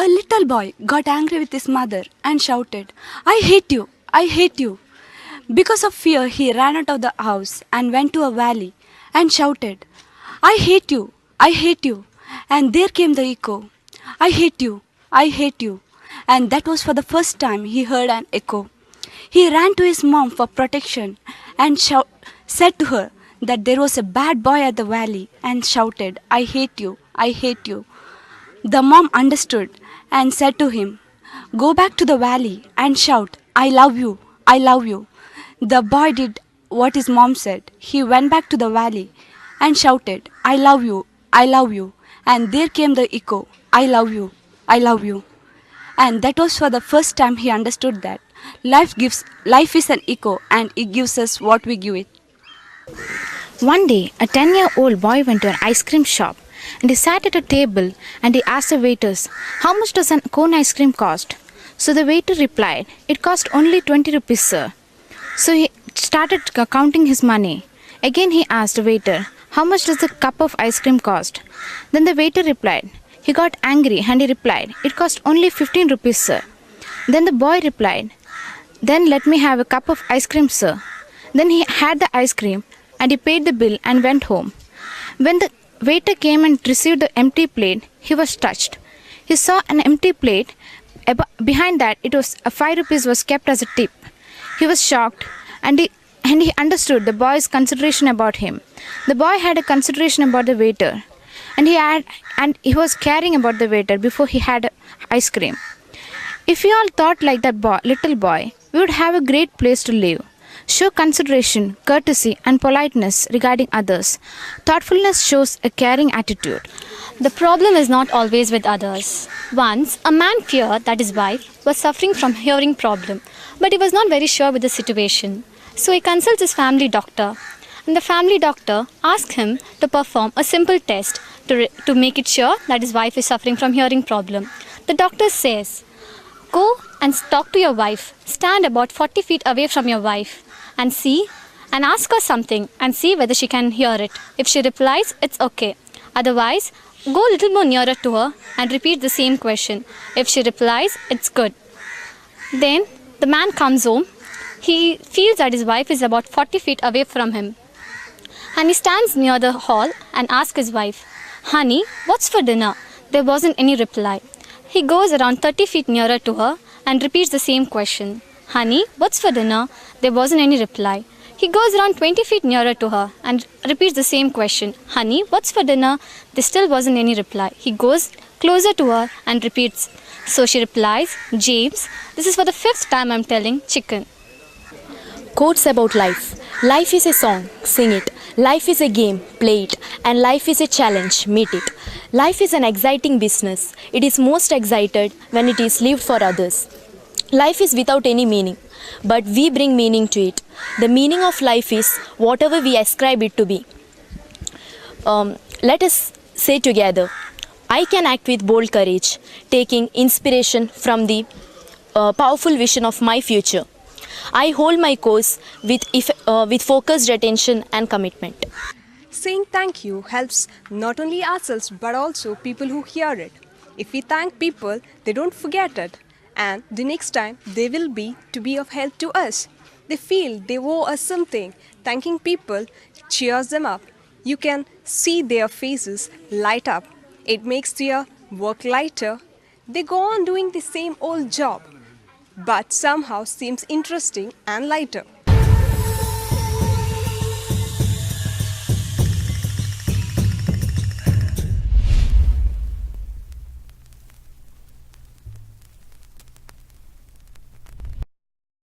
A little boy got angry with his mother and shouted, I hate you, I hate you. Because of fear, he ran out of the house and went to a valley and shouted, I hate you, I hate you. And there came the echo, I hate you, I hate you. And that was for the first time he heard an echo. He ran to his mom for protection and said to her that there was a bad boy at the valley and shouted, I hate you, I hate you. The mom understood and said to him, Go back to the valley and shout, I love you, I love you. The boy did what his mom said. He went back to the valley and shouted, I love you, I love you. And there came the echo, I love you, I love you. And that was for the first time he understood that life is an echo and it gives us what we give it. One day, a 10-year-old boy went to an ice cream shop and he sat at a table and he asked the waiters, How much does an cone ice cream cost? So the waiter replied, It cost only 20 rupees, sir. So he started counting his money. Again he asked the waiter, How much does a cup of ice cream cost? Then the waiter replied. He got angry and he replied, It cost only 15 rupees, sir. Then the boy replied, Then let me have a cup of ice cream, sir. Then he had the ice cream and he paid the bill and went home. When the waiter came and received the empty plate, he was touched. He saw an empty plate. Behind that, it was 5 rupees was kept as a tip. He was shocked and he understood the boy's consideration about him. The boy had a consideration about the waiter and he was caring about the waiter before he had ice cream. If we all thought like that little boy, we would have a great place to live. Show consideration, courtesy, and politeness regarding others. Thoughtfulness shows a caring attitude. The problem is not always with others. Once, a man feared that his wife was suffering from hearing problem, but he was not very sure with the situation. So he consults his family doctor, and the family doctor asked him to perform a simple test to make it sure that his wife is suffering from hearing problem. The doctor says, Go and talk to your wife. Stand about 40 feet away from your wife and ask her something and see whether she can hear it. If she replies, it's okay. Otherwise, go a little more nearer to her and repeat the same question. If she replies, it's good. Then the man comes home. He feels that his wife is about 40 feet away from him. And he stands near the hall and asks his wife, Honey, what's for dinner? There wasn't any reply. He goes around 30 feet nearer to her and repeats the same question. Honey, what's for dinner? There wasn't any reply. He goes around 20 feet nearer to her and repeats the same question. Honey, what's for dinner? There still wasn't any reply. He goes closer to her and repeats. So she replies, James, this is for the 5th time I'm telling chicken. Quotes about life. Life is a song, sing it. Life is a game, play it. And life is a challenge, meet it. Life is an exciting business. It is most excited when it is lived for others. Life is without any meaning, but we bring meaning to it. The meaning of life is whatever we ascribe it to be. Let us say together, I can act with bold courage, taking inspiration from the powerful vision of my future. I hold my course with focused attention and commitment. Saying thank you helps not only ourselves but also people who hear it. If we thank people, they don't forget it. And the next time they will be to be of help to us. They feel they owe us something. Thanking people cheers them up. You can see their faces light up. It makes their work lighter. They go on doing the same old job, but somehow seems interesting and lighter.